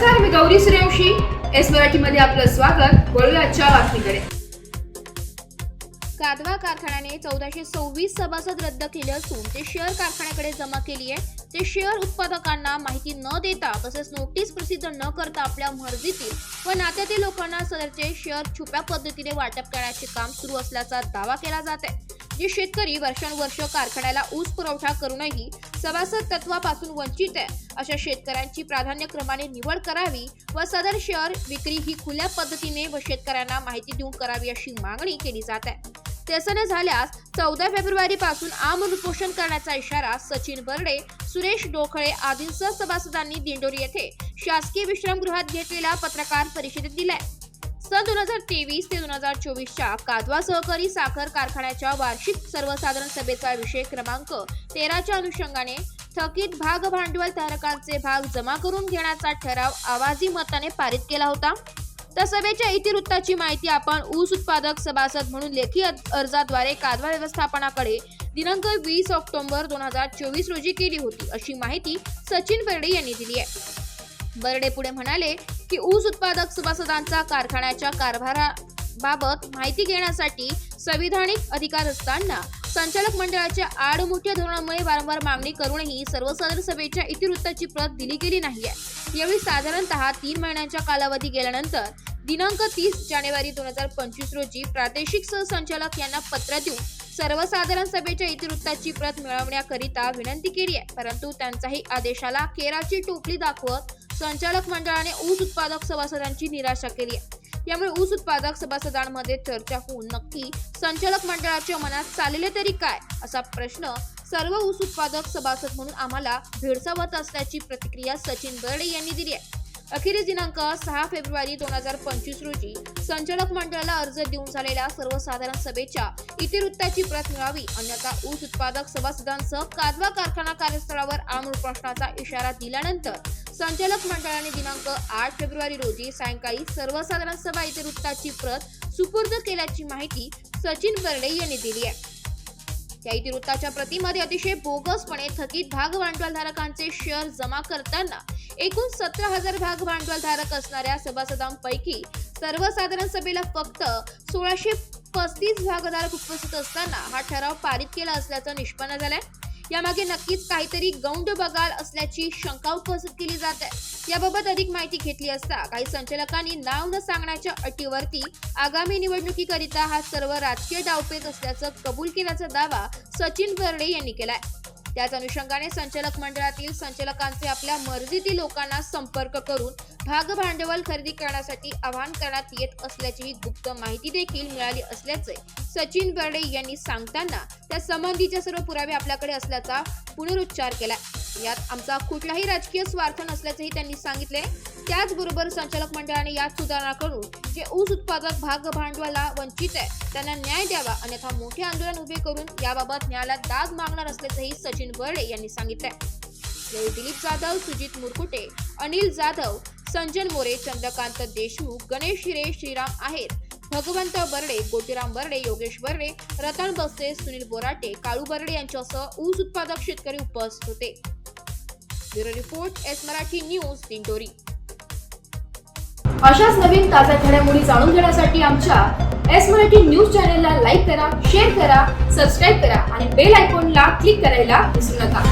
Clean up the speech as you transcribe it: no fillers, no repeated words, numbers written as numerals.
नमस्कार, मी गौरी सूर्यवंशी. एस मराठीमध्ये आपलं स्वागत. वळूया आजच्या बातमीकडे. कादवा कारखान्याने 1426 सभासद रद्द केले असून ते शेअर कारखान्याकडे जमा केली आहे. ते शेअर उत्पादकांना माहिती न देता तसेच नोटीस प्रसिद्ध न करता आपल्या मर्जीतील व नात्यातील लोकांना सदरचे शेअर छुप्या पद्धतीने वाटप करण्याचे काम सुरू असल्याचा दावा केला जात आहे. जे शेतकरी वर्षानुवर्ष कारखान्याला ऊस पुरवठा करूनही सभासद तत्वापासून वंचित आहे अशा शेतकऱ्यांची प्राधान्यक्रमाने निवड करावी व सदर शेअर विक्री ही खुल्या पद्धतीने व शेतकऱ्यांना माहिती देऊन करावी अशी मागणी केली जात आहे. तसे न झाल्यास 14 फेब्रुवारी पासून आमरण उपोषण करण्याचा इशारा सचिन बर्डे, सुरेश डोखळे आदींसह सभासदांनी दिंडोरी येथे शासकीय विश्रामगृहात घेतलेल्या पत्रकार परिषदेत दिलाय. सन 2023 ते 2024च्या कादवा सहकारी साखर कारखान्याच्या वार्षिक सर्वसाधारण सभेचा विषय क्रमांक 13च्या अनुषंगाने थकीत भाग भांडवल धारकांचे भाग जमा करून घेण्याचा ठराव आवाजी मताने पारित केला होता. त्या सभेच्या इतिवृत्ताची माहिती आपण ऊस उत्पादक सभासद म्हणून लेखी अर्जाद्वारे कादवा व्यवस्थापनाकडे दिनांक 20 ऑक्टोबर 2024 रोजी केली होती अशी माहिती सचिन बर्डे यांनी दिली आहे. बर्डे पुढे म्हणाले की ऊस उत्पादक सभासदांचा कारखान्याच्या कारभाराबाबत माहिती घेण्यासाठी संविधानिक अधिकार असताना संचालक मंडळाच्या आडमुठ्या धोरणामुळे वारंवार मागणी करूनही सर्वसाधारण सभेच्या इतिवृत्ताची प्रत दिली गेली नाही आहे. यावेळी साधारणतः 3 महिन्यांचा कालावधी गेल्यानंतर दिनांक 30 जानेवारी 2025 रोजी प्रादेशिक सहसंचालक यांना पत्र देऊन सर्वसाधारण सभेच्या इतिवृत्ताची प्रत मिळवण्याकरिता विनंती केली आहे, परंतु त्यांचाही आदेशाला केराची टोपली दाखवत संचालक मंडळाने ऊस उत्पादक सभासदांची निराशा केली आहे. यामुळे ऊस उत्पादक सभासदांमध्ये चर्चा होऊन नक्की संचालक मंडळाच्या मनात चालले तरी काय असा प्रश्न सर्व ऊस उत्पादक सभासद म्हणून आम्हाला भेडसावत असल्याची प्रतिक्रिया सचिन बर्डे यांनी दिली आहे. अखेरीस दिनांक 6 फेब्रुवारी 2025 रोजी संचालक मंडळाला अर्ज देऊन झालेल्या सर्वसाधारण सभेच्या इतिवृत्ताची प्रत मिळावी, अन्यथा ऊस उत्पादक सभासदांसह कादवा कारखाना कार्यस्थळावर आमरण उपोषणाचा इशारा दिल्यानंतर संचालक मंडळाने दिनांक 8 फेब्रुवारी रोजी सायंकाळी सर्वसाधारण सभा इतिवृत्ताची प्रत सुपूर्द केल्याची माहिती सचिन बर्डे यांनी दिली आहे. या इतिवृत्ताच्या प्रतीमध्ये अतिशय बोगसपणे थकीत भाग भांडवलधारकांचे शेअर जमा करताना एकूण 17,000 भाग भांडवलधारक असणाऱ्या सभासदांपैकी सर्वसाधारण सभेला फक्त 1635 भागधारक उपस्थित असताना हा ठराव पारित केला असल्याचं निष्पन्न झालंय. यामागे नक्कीच काहीतरी गौंड बगाल असल्याची शंका उपस्थित केली जात आहे. याबाबत अधिक माहिती घेतली असता काही संचालकांनी नाव न सांगण्याच्या अटीवरती आगामी निवडणुकीकरिता हा सर्व राजकीय डावपेच असल्याचं कबूल केल्याचा दावा सचिन बर्डे यांनी केलाय. त्याच अनुषंगाने संचालक मंडळातील संचालकांचे आपल्या मर्जीतील लोकांना संपर्क करून भाग भांडवल खरेदी करण्यासाठी आवाहन करण्यात येत असल्याची गुप्त माहिती देखील मिळाली असल्याचे सचिन बर्डे यांनी सांगताना त्या संबंधीचे सर्व पुरावे आपल्याकडे असल्याचा पुनरुच्चार केला. यात आमचा कुठलाही राजकीय स्वार्थ नसल्याचेही त्यांनी सांगितले. त्याचबरोबर संचालक मंडळाने यात सुधारणा करून जे ऊस उत्पादक भाग भांडवला वंचित आहे त्यांना न्याय द्यावा, अन्यथा मोठे आंदोलन उभे करून याबाबत न्यायालयात दाद मागणार असल्याचेही सचिन बर्डे यांनी सांगितले. दिलीप जाधव, सुजित मुरकुटे, अनिल जाधव, संजन मोरे, चंद्रकांत देशमुख, गणेश हिरे, श्रीराम आहेर, भगवंत बर्डे, गोटीराम बर्डे, योगेश बर्डे, रतन बस्ते, सुनील बोराटे, काळू बर्डे यांच्यासह ऊस उत्पादक शेतकरी उपस्थित होते. Bureau report, S Marathi news, Dindori. अशाच नवीन ताज्या घडामोडी जाणून घेण्यासाठी आमच्या एस मराठी न्यूज चॅनलला लाईक करा, शेअर करा, सबस्क्राईब करा आणि बेल आयकॉनला क्लिक करायला विसरू नका.